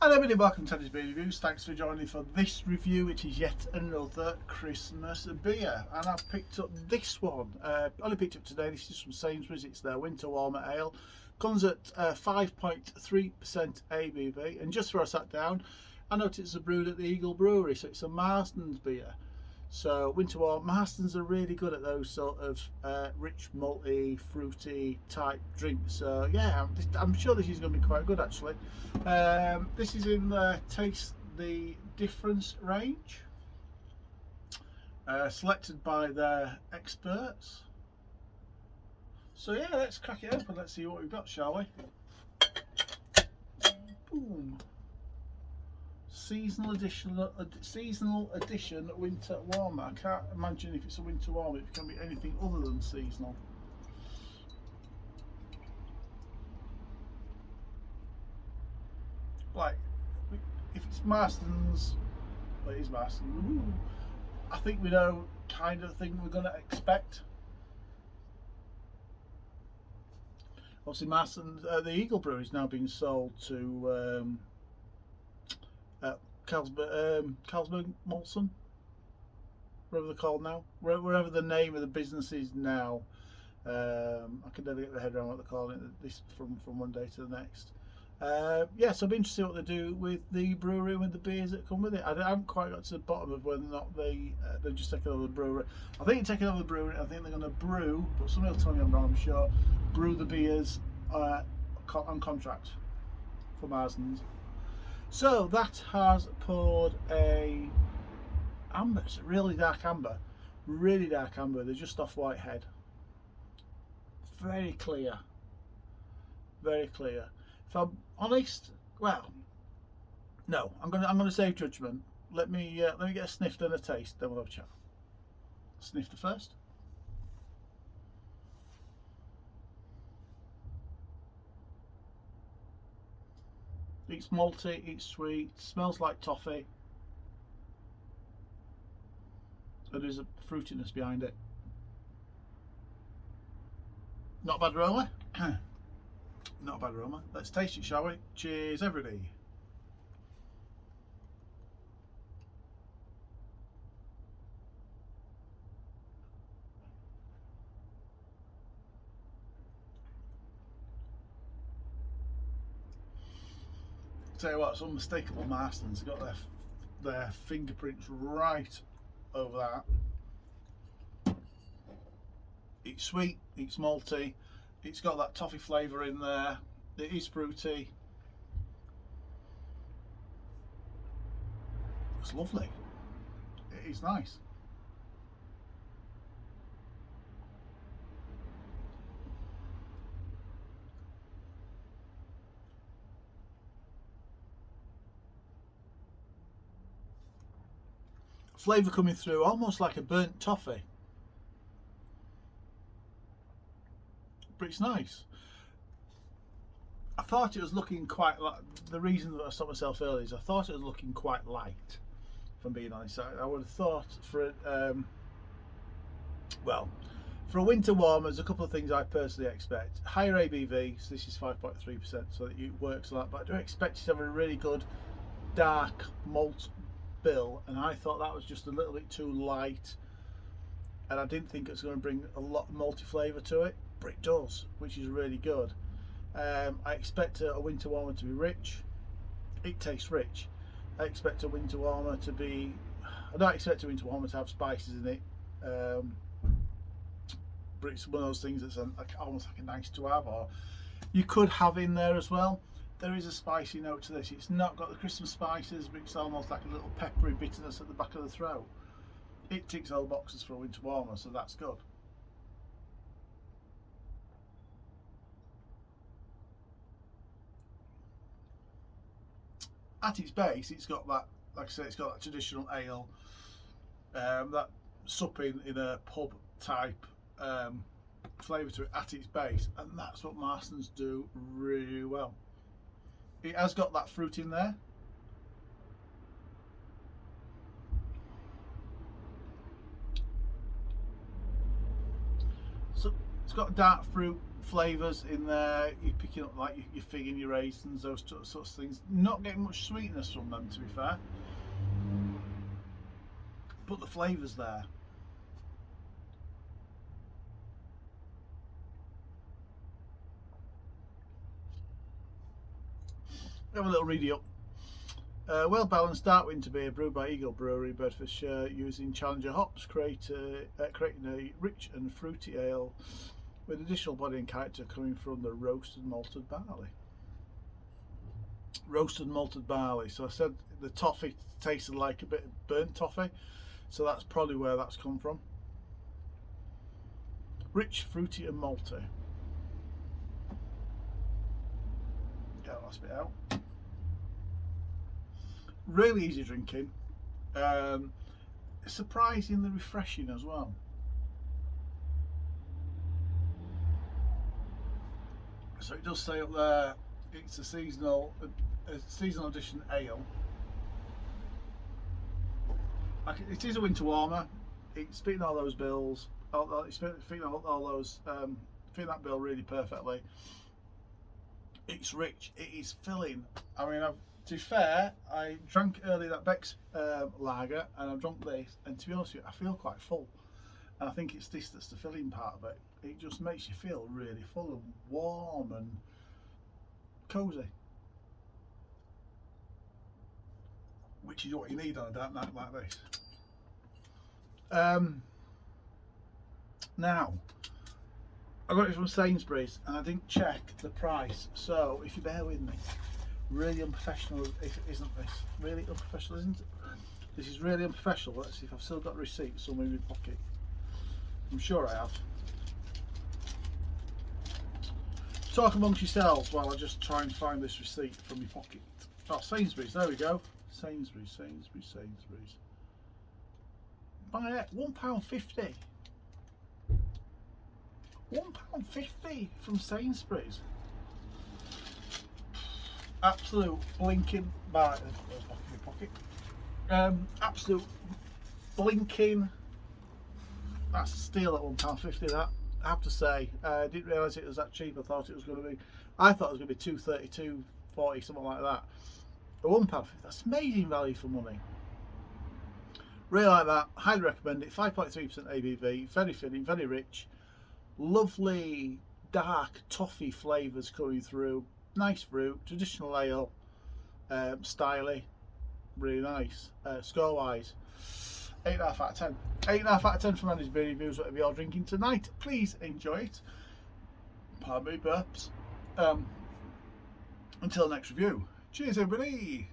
Hello everybody, welcome to Teddy's Beer Reviews. Thanks for joining for this review, which is yet another Christmas beer. And I've picked up this one. Only picked up today. This is from Sainsburys. It's their Winter Warmer Ale. Comes at 5.3% ABV. And just before I sat down, I noticed it's brewed at the Eagle Brewery, so it's a Marstons beer. So Winter Warmer, Marstons are really good at those sort of rich, malty, fruity type drinks. So yeah, I'm sure this is going to be quite good actually. This is in the Taste the Difference range, selected by their experts. So yeah, let's crack it open. Let's see what we've got, shall we? Boom. Seasonal edition winter warmer. I can't imagine if it's a winter warmer it can be anything other than seasonal. Like if it's Marstons, well, it is Marstons. Ooh, I think we know kind of thing we're going to expect. Obviously, Marstons, the Eagle Brewery is now being sold to Carlsberg Molson, whatever they're called now, wherever the name of the business is now. I can never get my head around what they're calling it this from one day to the next. Yeah, so I'll be interested in what they do with the brewery and with the beers that come with it. I haven't quite got to the bottom of whether or not they're just taking over the brewery. I think they're taking over the brewery. I think they're going to brew, but somebody will tell me I'm wrong, I'm sure, brew the beers on contract for Marstons. So that has poured a amber. It's a really dark amber. They're just off Whitehead. Very clear. Very clear. If I'm honest, well, no, I'm gonna save judgment. Let me get a sniff and a taste, then we'll have a chat. Snifter first. It's malty, it's sweet, smells like toffee. So there's a fruitiness behind it. Not a bad aroma. Not a bad aroma. Let's taste it, shall we? Cheers, everybody. Tell you what, it's unmistakable Marstons. They've got their fingerprints right over that. It's sweet, it's malty, it's got that toffee flavour in there, it is fruity. It's lovely. It is nice. Flavour coming through almost like a burnt toffee, but it's nice. I thought it was looking quite like, the reason that I stopped myself earlier is I thought it was looking quite light, if I'm being honest. I would have thought for well, for a winter warmer, there's a couple of things I personally expect. Higher ABV, so this is 5.3%, so that it works a lot, but I do expect it to have a really good dark malt bill, and I thought that was just a little bit too light, and I didn't think it was going to bring a lot of malty flavour to it, but it does, which is really good. I expect a winter warmer to be rich. It tastes rich. I expect a winter warmer to be, I don't expect a winter warmer to have spices in it, but it's one of those things that's almost like a nice to have, or you could have in there as well. There is a spicy note to this. It's not got the Christmas spices, but it's almost like a little peppery bitterness at the back of the throat. It ticks all boxes for a winter warmer, so that's good. At its base, it's got that, like I say, it's got that traditional ale, that supping in a pub type flavour to it at its base, and that's what Marstons do really well. It has got that fruit in there. So it's got dark fruit flavours in there. You're picking up like your fig and your raisins, those sorts of things. Not getting much sweetness from them, to be fair, but the flavour's there. Have a little ready up. Well balanced dark winter beer brewed by Eagle Brewery, Bedfordshire, using Challenger hops, creating a rich and fruity ale with additional body and character coming from the roasted malted barley. Roasted malted barley. So I said the toffee tasted like a bit of burnt toffee, so that's probably where that's come from. Rich, fruity and malty. Get that last bit out. Really easy drinking, surprisingly refreshing as well. So it does say up there it's a seasonal edition ale. It is a winter warmer. It's fitting all those bills. It's fitting all those fitting that bill really perfectly. It's rich. It is filling. I mean, to be fair, I drank earlier that Beck's lager, and I've drunk this, and to be honest with you, I feel quite full. And I think it's this that's the filling part of it. It just makes you feel really full and warm and cosy, which is what you need on a dark night like this. Now, I got it from Sainsburys, and I didn't check the price, so if you bear with me. Really unprofessional if it isn't this. Really unprofessional, isn't it? This is really unprofessional. Let's see if I've still got a receipt somewhere in my pocket. I'm sure I have. Talk amongst yourselves while I just try and find this receipt from my pocket. Oh, Sainsburys, there we go. Sainsburys. Buy it, £1.50. £1.50 from Sainsburys. Absolute blinking back in my pocket. Absolute blinking. That's a steal at £1.50. That, I have to say, I didn't realise it was that cheap. I thought it was going to be. I thought it was going to be £2.30, £2.40, something like that. At £1.50, that's amazing value for money. Really like that. Highly recommend it. 5.3% ABV. Very filling, very rich. Lovely dark toffee flavours coming through. Nice fruit, traditional ale, styly, really nice. Score wise, 8.5 out of 10. 8.5 out of 10 from Andy's Beer Reviews. Whatever you're drinking tonight, please enjoy it. Pardon me, burps. Until next review. Cheers, everybody.